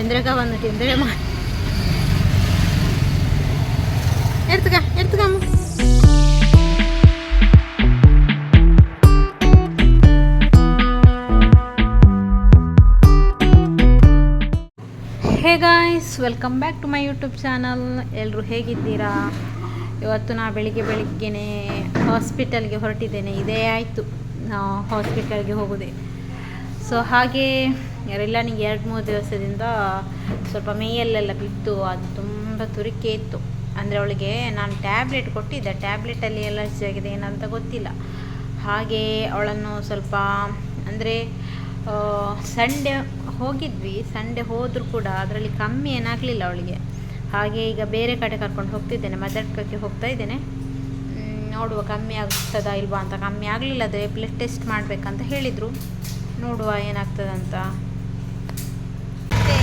ಎಂದ್ರಗ ಬಂದ್ಬಿಟ್ಟು ಎಂದ್ರೆ ಮಾಡಿ ಎರ್ತುಕ hey guys, welcome back to my YouTube channel. ಎಲ್ಲರೂ ಹೇಗಿದ್ದೀರಾ? ಇವತ್ತು ನಾ ಬೆಳಿಗ್ಗೆನೇ ಹಾಸ್ಪಿಟಲ್ಗೆ ಹೊರಟಿದ್ದೇನೆ. ಇದೇ ಆಯಿತು ಹಾಸ್ಪಿಟಲ್ಗೆ ಹೋಗೋದೆ. ಸೊ ಹಾಗೆ ಯಾರೆಲ್ಲ ನನಗೆ 2-3 ದಿವಸದಿಂದ ಸ್ವಲ್ಪ ಮೈಯಲ್ಲೆಲ್ಲ ಬಿದ್ದು ಅದು ತುಂಬ ತುರಿಕೆ ಇತ್ತು. ಅಂದರೆ ಅವಳಿಗೆ ನಾನು ಟ್ಯಾಬ್ಲೆಟ್ ಕೊಟ್ಟಿದ್ದೆ, ಟ್ಯಾಬ್ಲೆಟಲ್ಲಿ ಎಲರ್ಜಿ ಆಗಿದೆ ಏನಂತ ಗೊತ್ತಿಲ್ಲ. ಹಾಗೆ ಅವಳನ್ನು ಸ್ವಲ್ಪ ಅಂದರೆ ಸಂಡೇ ಹೋಗಿದ್ವಿ, ಸಂಡೇ ಹೋದರೂ ಕೂಡ ಅದರಲ್ಲಿ ಕಮ್ಮಿ ಏನಾಗಲಿಲ್ಲ ಅವಳಿಗೆ. ಹಾಗೆ ಈಗ ಬೇರೆ ಕಡೆ ಕರ್ಕೊಂಡು ಹೋಗ್ತಿದ್ದೇನೆ, ಮದಡ್ಕಕ್ಕೆ ಹೋಗ್ತಾ ಇದ್ದೇನೆ. ನೋಡುವ ಕಮ್ಮಿ ಆಗ್ತದಾ ಇಲ್ವಾ ಅಂತ. ಕಮ್ಮಿ ಆಗಲಿಲ್ಲ ಅದೇ ಬ್ಲಡ್ ಟೆಸ್ಟ್ ಮಾಡಬೇಕಂತ ಹೇಳಿದರು, ನೋಡುವ ಏನಾಗ್ತದಂತ. ಮತ್ತು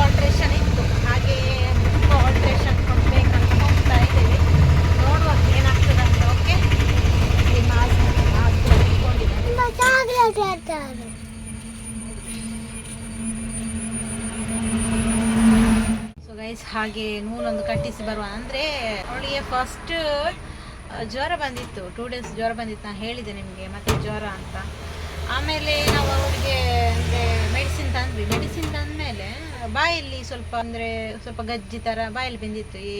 ಆಲ್ಟ್ರೇಷನ್ ಇತ್ತು, ಹಾಗೆ ಆಲ್ಟ್ರೇಷನ್ ಕೊಡಬೇಕಂತ ಹೋಗ್ತಾ ಇದ್ದೇವೆ. ನೋಡುವ ಏನಾಗ್ತದಂತ. ಓಕೆ, ಸೊ ಗೈಸ್, ಹಾಗೆ ನೂಲೊಂದು ಕಟ್ಟಿಸಿ ಬರುವ. ಅಂದರೆ ಅವಳಿಗೆ ಫಸ್ಟ್ ಜ್ವರ ಬಂದಿತ್ತು, 2 days ಜ್ವರ ಬಂದಿತ್ತು, ನಾನು ಹೇಳಿದೆ ನಿಮಗೆ ಮತ್ತೆ ಜ್ವರ ಅಂತ. ಆಮೇಲೆ ನಾವು ಅವಳಿಗೆ ಅಂದರೆ ಮೆಡಿಸಿನ್ ತಂದಮೇಲೆ ಬಾಯಲ್ಲಿ ಸ್ವಲ್ಪ ಗಜ್ಜಿ ಥರ ಬಾಯಲ್ಲಿ ಬಂದಿತ್ತು. ಈ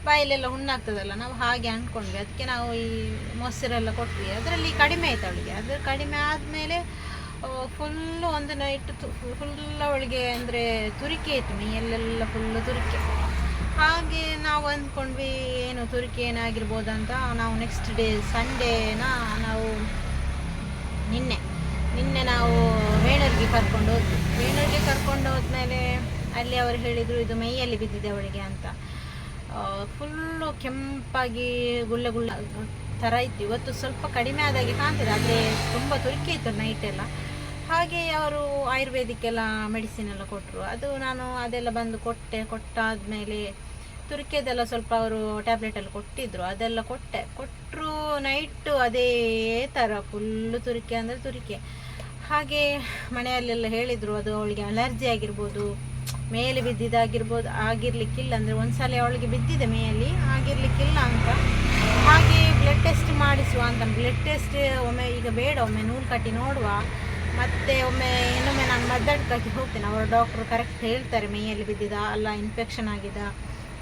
ಬಾಯಲ್ಲೆಲ್ಲ ಹುಣ್ಣಾಗ್ತದಲ್ಲ, ನಾವು ಹಾಗೆ ಅಂದ್ಕೊಂಡ್ವಿ. ಅದಕ್ಕೆ ನಾವು ಈ ಮೊಸರೆಲ್ಲ ಕೊಟ್ವಿ, ಅದರಲ್ಲಿ ಕಡಿಮೆ ಆಯ್ತು ಅವಳಿಗೆ. ಅದು ಕಡಿಮೆ ಆದಮೇಲೆ ಫುಲ್ಲು ಒಂದು ನೈಟ್ ಫುಲ್ ಅವಳಿಗೆ ಅಂದರೆ ತುರಿಕೆ ಇತ್ತು, ಮೈಯಲ್ಲೆಲ್ಲ ಫುಲ್ಲು ತುರಿಕೆ. ಹಾಗೆ ನಾವು ಅಂದ್ಕೊಂಡ್ವಿ ಏನು ತುರಿಕೆ ಏನಾಗಿರ್ಬೋದಂತ. ನಾವು ನೆಕ್ಸ್ಟ್ ಡೇ ಸಂಡೇನ ನಾವು ನಿನ್ನೆ ನಾವು ವೇಣೂರಿಗೆ ಕರ್ಕೊಂಡು ಹೋದ್ಮೇಲೆ ಅಲ್ಲಿ ಅವರು ಹೇಳಿದರು ಇದು ಮೈಯಲ್ಲಿ ಬಿದ್ದಿದೆ ಅವಳಿಗೆ ಅಂತ. ಫುಲ್ಲು ಕೆಂಪಾಗಿ ಗುಳ್ಳೆ ಥರ ಇತ್ತು. ಇವತ್ತು ಸ್ವಲ್ಪ ಕಡಿಮೆ ಆದಾಗೆ ಕಾಣ್ತದೆ, ಆದರೆ ತುಂಬ ತುರಿಕೆ ಇತ್ತು ನೈಟೆಲ್ಲ. ಹಾಗೆ ಅವರು ಆಯುರ್ವೇದಿಕ್ಕೆಲ್ಲ ಮೆಡಿಸಿನ್ ಎಲ್ಲ ಕೊಟ್ಟರು. ಅದು ನಾನು ಅದೆಲ್ಲ ಬಂದು ಕೊಟ್ಟಾದಮೇಲೆ ತುರಿಕೆದೆಲ್ಲ ಸ್ವಲ್ಪ ಅವರು ಟ್ಯಾಬ್ಲೆಟೆಲ್ಲ ಕೊಟ್ಟಿದ್ದರು, ಅದೆಲ್ಲ ಕೊಟ್ಟರು. ನೈಟು ಅದೇ ಥರ ಫುಲ್ಲು ತುರಿಕೆ ಅಂದರೆ ತುರಿಕೆ. ಹಾಗೆ ಮನೆಯಲ್ಲೆಲ್ಲ ಹೇಳಿದರು ಅದು ಅವಳಿಗೆ ಅಲರ್ಜಿ ಆಗಿರ್ಬೋದು, ಮೇಲೆ ಆಗಿರಲಿಕ್ಕಿಲ್ಲ. ಅಂದರೆ ಒಂದ್ಸಲ ಅವಳಿಗೆ ಬಿದ್ದಿದೆ ಮೇಯಲ್ಲಿ, ಆಗಿರಲಿಕ್ಕಿಲ್ಲ ಅಂತ. ಹಾಗೆ ಬ್ಲಡ್ ಟೆಸ್ಟ್ ಮಾಡಿಸುವ ಅಂತ. ಬ್ಲಡ್ ಟೆಸ್ಟ್ ಒಮ್ಮೆ ಈಗ ಬೇಡ, ಒಮ್ಮೆ ನೂಲು ಕಟ್ಟಿ ನೋಡುವ. ಮತ್ತು ಇನ್ನೊಮ್ಮೆ ನಾನು ಮದ್ದಡ್ಕಕ್ಕೆ ಹೋಗ್ತೇನೆ. ಅವರು ಡಾಕ್ಟ್ರು ಕರೆಕ್ಟ್ ಹೇಳ್ತಾರೆ ಮೇಯಲ್ಲಿ ಬಿದ್ದಿದ ಅಲ್ಲ ಇನ್ಫೆಕ್ಷನ್ ಆಗಿದೆ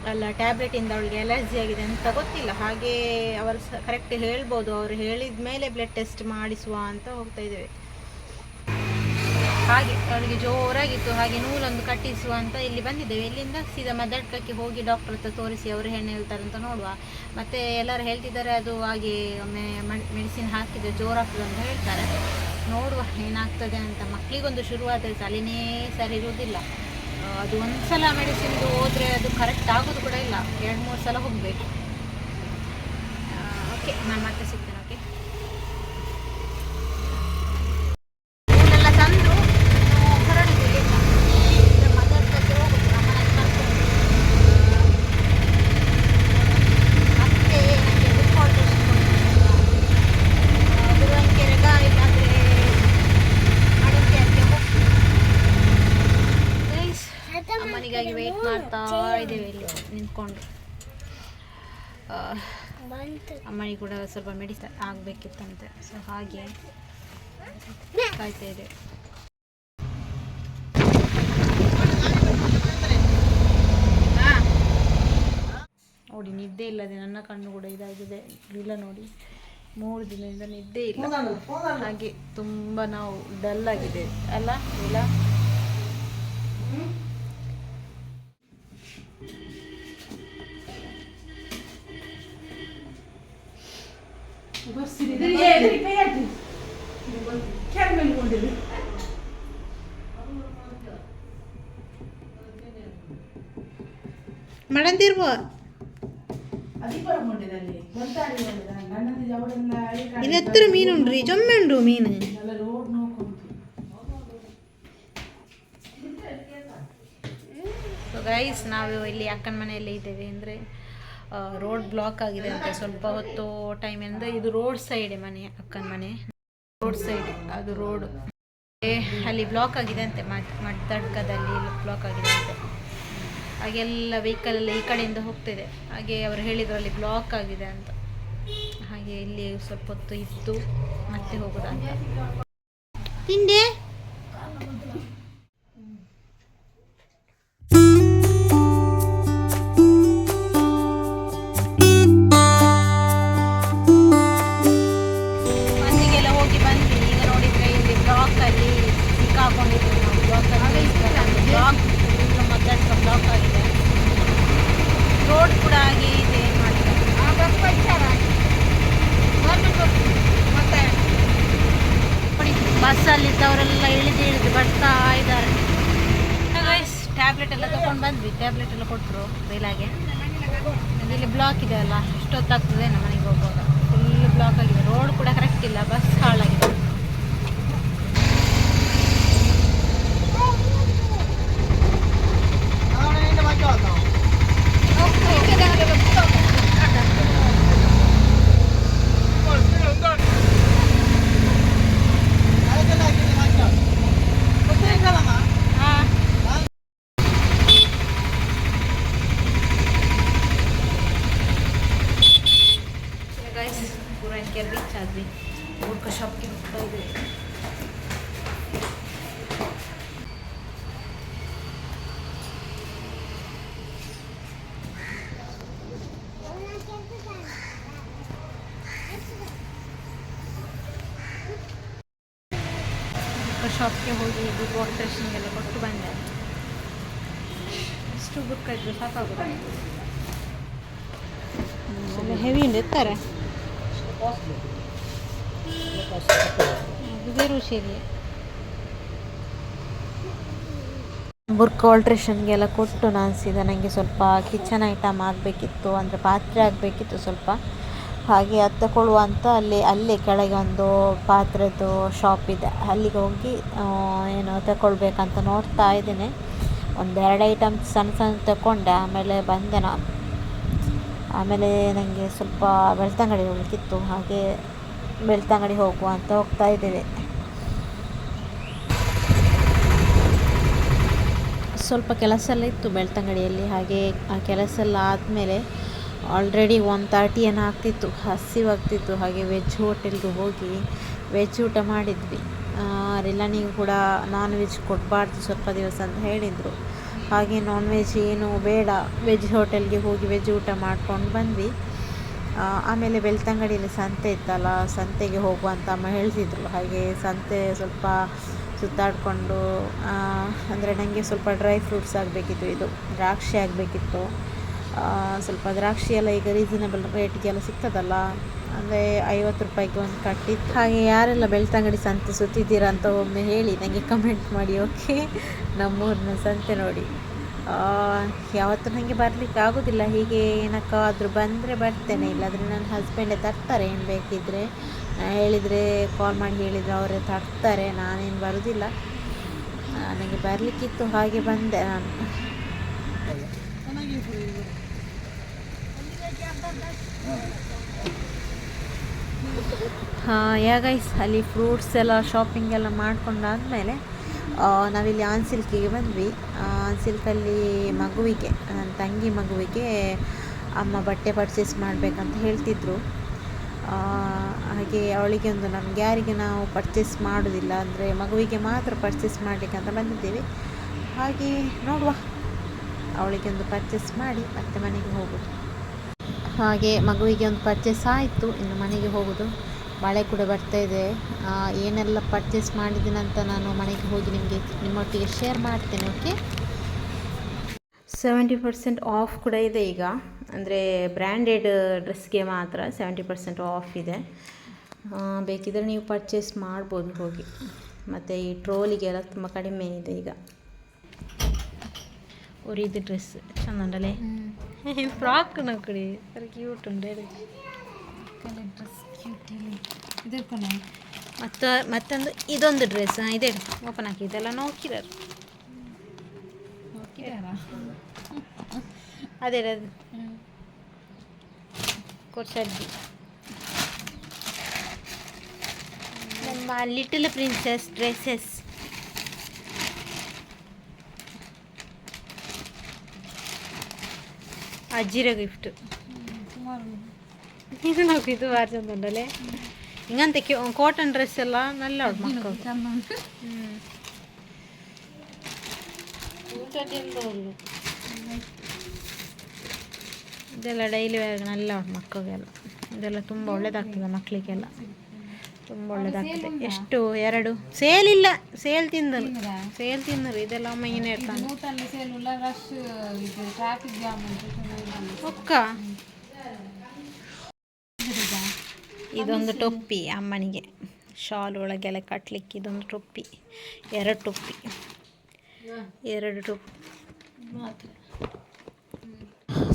ಅಲ್ಲ ಟ್ಯಾಬ್ಲೆಟಿಂದ ಅವಳಿಗೆ ಅಲರ್ಜಿ ಆಗಿದೆ ಅಂತ ಗೊತ್ತಿಲ್ಲ. ಹಾಗೆ ಅವರು ಕರೆಕ್ಟ್ ಹೇಳ್ಬೋದು. ಅವರು ಹೇಳಿದ ಮೇಲೆ ಬ್ಲಡ್ ಟೆಸ್ಟ್ ಮಾಡಿಸುವ ಅಂತ ಹೋಗ್ತಾ ಇದ್ದೇವೆ. ಹಾಗೆ ಅವಳಿಗೆ ಜೋರಾಗಿತ್ತು, ಹಾಗೆ ನೂಲೊಂದು ಕಟ್ಟಿಸುವ ಅಂತ ಇಲ್ಲಿ ಬಂದಿದ್ದೇವೆ. ಇಲ್ಲಿಂದ ಸೀದಾ ಮದ್ದಡ್ಕಕ್ಕೆ ಹೋಗಿ ಡಾಕ್ಟರ್ ಹತ್ರ ತೋರಿಸಿ ಅವರು ಏನು ಹೇಳ್ತಾರೆ ಅಂತ ನೋಡುವ. ಮತ್ತು ಎಲ್ಲರೂ ಹೇಳ್ತಿದ್ದಾರೆ ಅದು ಹಾಗೆ ಒಮ್ಮೆ ಮೆಡಿಸಿನ್ ಹಾಕಿದರೆ ಜೋರಾಗ್ತದೆ ಅಂತ ಹೇಳ್ತಾರೆ. ನೋಡುವ ಏನಾಗ್ತದೆ ಅಂತ. ಮಕ್ಕಳಿಗೊಂದು ಶುರುವಾದರೆ ತಲೆನೇ ಸರಿ ಇರುವುದಿಲ್ಲ. ಅದು ಒಂದು ಸಲ ಮೆಡಿಸಿನ್ದು ಹೋದರೆ ಅದು ಕರೆಕ್ಟ್ ಆಗೋದು ಕೂಡ ಇಲ್ಲ, 2-3 ಸಲ ಹೋಗಬೇಕು. ಓಕೆ, ನಾನು ಮತ್ತೆ ಸಿಗ್ತೇನೆ. ಓಕೆ, ಇವನ್ನೆಲ್ಲ ತಂದು ಹೊರಡಿದ್ದೀವಿ. ಮದಡ್ಕಕ್ಕೆ ಹೋಗುದು ನಮ್ಮನೆಗೆ ಕರ್ಕೊಂಡು. ಮತ್ತೆ ನನಗೆ ಬುಕ್ ಆಲ್ಟ್ರೇಷನ್ ಬಿರುವಂಕೆರೆಗ ಇಲ್ಲಾಂದರೆ ಅಡಿಕೆಗೆ ಹೋಗ್ತೀವಿ. ಅಮ್ಮನಿಗಾಗಿ ವೆಯ್ಟ್ ಮಾಡ್ತಾ ಇದ್ದೇವೆ ಇಲ್ಲಿ ನಿಂತ್ಕೊಂಡು. ಅಮ್ಮನಿಗೆ ಕೂಡ ಸ್ವಲ್ಪ ಮೆಡಿಸಿನ್ ಆಗಬೇಕಿತ್ತಂತೆ, ಸೊ ಹಾಗೆ ಕಾಯ್ತಾ ಇದೆ. ನೋಡಿ, ನಿದ್ದೆ ಇಲ್ಲದೆ ನನ್ನ ಕಣ್ಣು ಕೂಡ ಇದಾಗಿದೆ. ಇಲ್ಲ ನೋಡಿ, 3 ದಿನದಿಂದ ನಿದ್ದೆ ಇಲ್ಲ. ಹಾಗೆ ತುಂಬ ನಾವು ಡಲ್ ಆಗಿದೆ ಅಲ್ಲ ಇಲ್ಲ. ಮಡಂತಿರ್ಬ ಇಲ್ಲಿ ಹತ್ತಿರ ಮೀನುಂಡ್ರಿ, ಜೊಮ್ಮೆ ಉಂಡ್ರು ಮೀನು. ಸೊ ಗೈಸ್, ನಾವು ಇಲ್ಲಿ ಅಕ್ಕನ ಮನೆಯಲ್ಲೇ ಇದ್ದೇವೆ. ಅಂದರೆ ರೋಡ್ ಬ್ಲಾಕ್ ಆಗಿದೆ ಅಂತ ಸ್ವಲ್ಪ ಹೊತ್ತು ಟೈಮಿಂದ. ಇದು ರೋಡ್ ಸೈಡ್ ಮನೆ, ಅಕ್ಕನ ಮನೆ ರೋಡ್ ಸೈಡ್, ಅದು ರೋಡ್ ಅಲ್ಲಿ ಬ್ಲಾಕ್ ಆಗಿದೆ ಅಂತೆ, ಮಡ್ತಡ್ಕದಲ್ಲಿ ಬ್ಲಾಕ್ ಆಗಿದೆ ಅಂತೆ. ಹಾಗೆಲ್ಲ ವೆಹಿಕಲ್ ಎಲ್ಲ ಈ ಕಡೆಯಿಂದ ಹೋಗ್ತಿದೆ. ಹಾಗೆ ಅವರು ಹೇಳಿದ್ರು ಅಲ್ಲಿ ಬ್ಲಾಕ್ ಆಗಿದೆ ಅಂತ. ಹಾಗೆ ಇಲ್ಲಿ ಸ್ವಲ್ಪ ಹೊತ್ತು ಇದ್ದು ಮತ್ತೆ ಹೋಗೋದಂತ. ತಿಂಡೆ ಮಂದಿಗೆಲ್ಲ ಹೋಗಿ ಬಂದ್ವಿ. ಈಗ ನೋಡಿದ್ರೆ ಇಲ್ಲಿ ಬ್ಲಾಕಲ್ಲಿ ಸಿಕ್ಕಾಕೊಂಡಿದ್ವಿ ನಾವು. ಬ್ಲಾಕ್ ಮದ್ದಡ್ಕ ಬ್ಲಾಕ್ ಆಗಿದೆ. ರೋಡ್ ಕೂಡ ಹಾಗೆ ಇದೆ ಮಾಡಿದ್ದಾರೆ. ಬಸ್ಸಲ್ಲಿದ್ದವರೆಲ್ಲ ಇಳಿದು ಬರ್ತಾ ಇದ್ದಾರೆ. ಟ್ಯಾಬ್ಲೆಟ್ ಎಲ್ಲ ತೊಗೊಂಡು ಬಂದ್ವಿ. ಟ್ಯಾಬ್ಲೆಟ್ ಎಲ್ಲ ಕೊಟ್ಟರು ಬೇಲಾಗೆ. ಇಲ್ಲಿ ಬ್ಲಾಕ್ ಇದೆ ಅಲ್ಲ, ಎಷ್ಟೊತ್ತಾಗ್ತದೆ ನಮ್ಮ ಮನೆಗೆ ಹೋಗುವಾಗ. ಫುಲ್ ಬ್ಲಾಕ್ ಆಗಿದೆ. ರೋಡ್ ಕೂಡ ಕರೆಕ್ಟ್ ಇಲ್ಲ, ಬಸ್ ಹಾಳಾಗಿದೆ. ರೀಚ್ ಆದ್ವಿ. ಊರ್ಕ ಶಾಪ್ಗೆ ಹೋಗ್ತಾ ಇದ್ವಿ. ಶಾಪ್ಗೆ ಹೋಗಿ ದುಡ್ಡು ಆಲ್ಟ್ರೇಷನ್ಗೆಲ್ಲ ಕೊಟ್ಟು ಬಂದೆ. ಎಷ್ಟು ಬುಕ್ ಇದ್ರು ಸಾಕಾಗುತ್ತೆ. ಹೆವಿ ಉಂಟು ಎತ್ತಾರೆ. ಬೇರೆ ಶರಿ ಬುರ್ಕ್ ಆಲ್ಟ್ರೇಷನ್ಗೆಲ್ಲ ಕೊಟ್ಟು ನಾನು ಸೀದಾ ನನಗೆ ಸ್ವಲ್ಪ ಕಿಚನ್ ಐಟಮ್ ಆಗಬೇಕಿತ್ತು, ಅಂದರೆ ಪಾತ್ರೆ ಆಗಬೇಕಿತ್ತು ಸ್ವಲ್ಪ. ಹಾಗೆ ಅದು ತಗೊಳ್ಳುವ ಅಂತ ಅಲ್ಲೇ ಕೆಳಗೆ ಒಂದು ಪಾತ್ರೆದು ಶಾಪ್ ಇದೆ, ಅಲ್ಲಿಗೆ ಹೋಗಿ ಏನು ತಗೊಳ್ಬೇಕಂತ ನೋಡ್ತಾ ಇದ್ದೀನಿ. ಒಂದೆರಡು ಐಟಮ್ಸ್ ಸಣ್ಣ ಸಣ್ಣ ತಗೊಂಡೆ. ಆಮೇಲೆ ಬಂದೆ ನಾನು. ಆಮೇಲೆ ನನಗೆ ಸ್ವಲ್ಪ ಬೆಳ್ತಂಗಡಿ ಹೋಗಲಿಕ್ಕಿತ್ತು. ಹಾಗೆ ಬೆಳ್ತಂಗಡಿ ಹೋಗುವ ಅಂತ ಹೋಗ್ತಾ ಇದ್ದೇವೆ. ಸ್ವಲ್ಪ ಕೆಲಸ ಎಲ್ಲ ಇತ್ತು ಬೆಳ್ತಂಗಡಿಯಲ್ಲಿ. ಹಾಗೆ ಆ ಕೆಲಸ ಎಲ್ಲ ಆದಮೇಲೆ ಆಲ್ರೆಡಿ 1:30 ಏನೋ ಆಗ್ತಿತ್ತು, ಹಸಿವಾಗ್ತಿತ್ತು. ಹಾಗೆ ವೆಜ್ ಹೋಟೆಲ್ಗೆ ಹೋಗಿ ವೆಜ್ ಊಟ ಮಾಡಿದ್ವಿ. ರಿಲಾನಿಗೂ ಕೂಡ ನಾನ್ ವೆಜ್ ಕೊಡಬಾರ್ದು ಸ್ವಲ್ಪ ದಿವಸ ಅಂತ ಹೇಳಿದರು. ಹಾಗೆ ನಾನ್ ವೆಜ್ ಏನು ಬೇಡ, ವೆಜ್ ಹೋಟೆಲ್ಗೆ ಹೋಗಿ ವೆಜ್ ಊಟ ಮಾಡ್ಕೊಂಡು ಬಂದ್ವಿ. ಆಮೇಲೆ ಬೆಳ್ತಂಗಡಿಯಲ್ಲಿ ಸಂತೆ ಇತ್ತಲ್ಲ, ಸಂತೆಗೆ ಹೋಗುವ ಅಂತ ಅಮ್ಮ ಹೇಳ್ತಿದ್ರು. ಹಾಗೆ ಸಂತೆ ಸ್ವಲ್ಪ ಸುತ್ತಾಡಿಕೊಂಡು, ಅಂದರೆ ನನಗೆ ಸ್ವಲ್ಪ ಡ್ರೈ ಫ್ರೂಟ್ಸ್ ಆಗಬೇಕಿತ್ತು. ಇದು ದ್ರಾಕ್ಷಿ ಆಗಬೇಕಿತ್ತು. ಸ್ವಲ್ಪ ದ್ರಾಕ್ಷಿ ಎಲ್ಲ ಈಗ ರೀಸನಬಲ್ ರೇಟ್ಗೆಲ್ಲ ಸಿಗ್ತದಲ್ಲ, ಅಂದರೆ 50 ರೂಪಾಯಿಗೆ ಒಂದು ಕಟ್ಟಿತ್ತು. ಹಾಗೆ ಯಾರೆಲ್ಲ ಬೆಳ್ತಂಗಡಿ ಸಂತೆ ಸುತ್ತಿದ್ದೀರಾ ಅಂತ ಒಮ್ಮೆ ಹೇಳಿ ನನಗೆ ಕಮೆಂಟ್ ಮಾಡಿ. ಓಕೆ, ನಮ್ಮೂರಿನ ಸಂತೆ ನೋಡಿ. ಯಾವತ್ತೂ ನನಗೆ ಬರಲಿಕ್ಕೆ ಆಗೋದಿಲ್ಲ. ಹೀಗೆ ಏನಕ್ಕಾದರೂ ಬಂದರೆ ಬರ್ತೇನೆ, ಇಲ್ಲಾಂದರೆ ನನ್ನ ಹಸ್ಬೆಂಡೇ ತರ್ತಾರೆ. ಏನು ಬೇಕಿದ್ದರೆ ಹೇಳಿದರೆ, ಕಾಲ್ ಮಾಡಿ ಹೇಳಿದರೆ ಅವರೇ ತರ್ತಾರೆ. ನಾನೇನು ಬರೋದಿಲ್ಲ, ನನಗೆ ಬರಲಿಕ್ಕಿತ್ತು. ಹಾಗೆ ಬಂದೆ ನಾನು. ಗೈಸ್, ಅಲ್ಲಿ ಫ್ರೂಟ್ಸ್ ಎಲ್ಲ ಶಾಪಿಂಗ್ ಎಲ್ಲ ಮಾಡ್ಕೊಂಡಾದಮೇಲೆ ನಾವಿಲ್ಲಿ ಆನ್ಸಿಲ್ಕಿಗೆ ಬಂದ್ವಿ. ಆನ್ಸಿಲ್ಕಲ್ಲಿ ಮಗುವಿಗೆ, ನನ್ನ ತಂಗಿ ಮಗುವಿಗೆ ಅಮ್ಮ ಬಟ್ಟೆ ಪರ್ಚೇಸ್ ಮಾಡಬೇಕಂತ ಹೇಳ್ತಿದ್ರು. ಹಾಗೆ ಅವಳಿಗೆ ಒಂದು, ನಮಗೆ ಯಾರಿಗೆ ನಾವು ಪರ್ಚೇಸ್ ಮಾಡೋದಿಲ್ಲ, ಅಂದರೆ ಮಗುವಿಗೆ ಮಾತ್ರ ಪರ್ಚೇಸ್ ಮಾಡಲಿಕ್ಕಂತ ಬಂದಿದ್ದೀವಿ. ಹಾಗೆ ನೋಡುವ, ಅವಳಿಗೆ ಒಂದು ಪರ್ಚೇಸ್ ಮಾಡಿ ಮತ್ತೆ ಮನೆಗೆ ಹೋಗೋದು. ಹಾಗೆ ಮಗುವಿಗೆ ಒಂದು ಪರ್ಚೇಸ್ ಆಯಿತು, ಇನ್ನು ಮನೆಗೆ ಹೋಗೋದು. ಮಳೆ ಕೂಡ ಬರ್ತಾಯಿದೆ. ಏನೆಲ್ಲ ಪರ್ಚೇಸ್ ಮಾಡಿದ್ದೀನಂತ ನಾನು ಮನೆಗೆ ಹೋಗಿ ನಿಮ್ಮೊಟ್ಟಿಗೆ ಶೇರ್ ಮಾಡ್ತೇನೆ. ಓಕೆ, 70% ಆಫ್ ಕೂಡ ಇದೆ ಈಗ, ಅಂದರೆ ಬ್ರ್ಯಾಂಡೆಡ್ ಡ್ರೆಸ್ಗೆ ಮಾತ್ರ 70% ಆಫ್ ಇದೆ. ಬೇಕಿದ್ದರೆ ನೀವು ಪರ್ಚೇಸ್ ಮಾಡ್ಬೋದು ಹೋಗಿ. ಮತ್ತು ಈ ಟ್ರೋಲಿಗೆಲ್ಲ ತುಂಬ ಕಡಿಮೆ ಇದೆ ಈಗ. ಇದು ಡ್ರೆಸ್ ಚೆಂದ ಉಂಟಲ್ಲೇ, ಫ್ರಾಕ್ ನೋಡ್ಕೊಡಿ, ಸರಿ ಕ್ಯೂಟ್ ಉಂಟು. ಕಲರ್ ಡ್ರೆಸ್ ಕ್ಯೂಟ್ ಇದು ಮತ್ತೊಂದು ಇದೊಂದು ಡ್ರೆಸ್ ಇದೆ, ಓಪನ್ ಹಾಕಿ ಇದೆಲ್ಲ ನೋಕಿದಾರ ಅದೇ ಅದು ಕೊಡ್ಸಜ್ಜಿ. ನಮ್ಮ ಲಿಟಲ್ ಪ್ರಿನ್ಸೆಸ್ ಡ್ರೆಸ್ಸಸ್ ಅಜ್ಜಿರ ಗಿಫ್ಟ್ ಇದು నాకు ಇದು ಭಾಳ ಚಂದ ಉಂಟಲ್ಲೇ ಹಿಂಗಂತೆ ಕಾಟನ್ ಡ್ರೆಸ್ ಎಲ್ಲ ನಲ್ಲ ಉಂಟು ಮಕ್ಕಳು ಇದೆಲ್ಲ ಡೈಲಿ ವೇರ್ ನಲ್ಲ ಉಂಟು ಮಕ್ಕಳಿಗೆಲ್ಲ ಇದೆಲ್ಲ ತುಂಬ ಒಳ್ಳೇದಾಗ್ತದೆ ಮಕ್ಕಳಿಗೆಲ್ಲ ತುಂಬ ಒಳ್ಳೇದಾಗ್ತದೆ ಎಷ್ಟು 2 ಸೇಲ್ ಇಲ್ಲ ಸೇಲ್ ತಿಂದರು ಇದೆಲ್ಲ ಅಮ್ಮಯ್ಯನೇ ಇರ್ತಾನೆ ಒಕ್ಕ ಇದೊಂದು ಟೊಪ್ಪಿ ಅಮ್ಮನಿಗೆ ಶಾಲ್ ಒಳಗೆಲ್ಲ ಕಟ್ಟಲಿಕ್ಕೆ ಇದೊಂದು ಟೊಪ್ಪಿ 2 ಟೊಪ್ಪಿ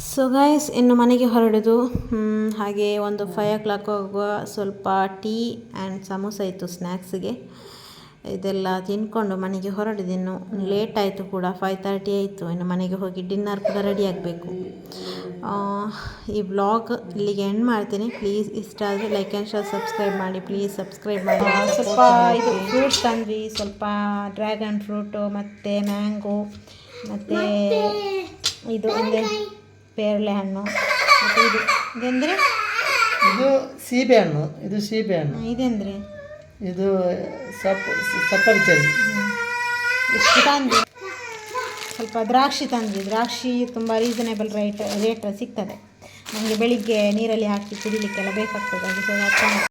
ಸೊ ಗೈಸ್ ಇನ್ನು ಮನೆಗೆ ಹೊರಡೋದು ಹಾಗೆ ಒಂದು 5 o'clock ಹೋಗುವ ಸ್ವಲ್ಪ ಟೀ ಆ್ಯಂಡ್ ಸಮೋಸ ಇತ್ತು ಸ್ನ್ಯಾಕ್ಸಿಗೆ ಇದೆಲ್ಲ ತಿಂದ್ಕೊಂಡು ಮನೆಗೆ ಹೊರಡಿದೆ ಇನ್ನು ಲೇಟ್ ಆಯಿತು ಕೂಡ 5:30 ಆಯಿತು ಇನ್ನು ಮನೆಗೆ ಹೋಗಿ ಡಿನ್ನರ್ ಕೂಡ ರೆಡಿ ಆಗಬೇಕು ಈ ವ್ಲಾಗ್ ಇಲ್ಲಿಗೆ ಎಂಡ್ ಮಾಡ್ತೀನಿ ಪ್ಲೀಸ್ ಇಷ್ಟ ಆದರೆ ಲೈಕ್ ಆ್ಯಂಡ್ ಶೇರ್ ಸಬ್ಸ್ಕ್ರೈಬ್ ಮಾಡಿ ಪ್ಲೀಸ್ ಸಬ್ಸ್ಕ್ರೈಬ್ ಮಾಡಿ ಸ್ವಲ್ಪ ಇದು ಫ್ರೂಟ್ಸ್ ತಂದ್ವಿ ಸ್ವಲ್ಪ ಡ್ರ್ಯಾಗನ್ ಫ್ರೂಟು ಮತ್ತು ಮ್ಯಾಂಗೋ ಮತ್ತು ಇದು ಅಂದರೆ ಪೇರಳೆ ಹಣ್ಣು ಮತ್ತು ಇದೆಂದರೆ ಇದು ಸೀಬೆಹಣ್ಣು ಇದೆಂದರೆ ಇದು ಸಫರ್ಜನ್ ಇಷ್ಟು ತಂದು ಸ್ವಲ್ಪ ದ್ರಾಕ್ಷಿ ತಂದ್ವಿ ದ್ರಾಕ್ಷಿ ತುಂಬ ರೀಸನೇಬಲ್ ರೇಟ್ ಸಿಗ್ತದೆ ನಮಗೆ ಬೆಳಿಗ್ಗೆ ನೀರಲ್ಲಿ ಹಾಕಿ ಕುಡಿಲಿಕ್ಕೆಲ್ಲ ಬೇಕಾಗ್ತದೆ ಅದು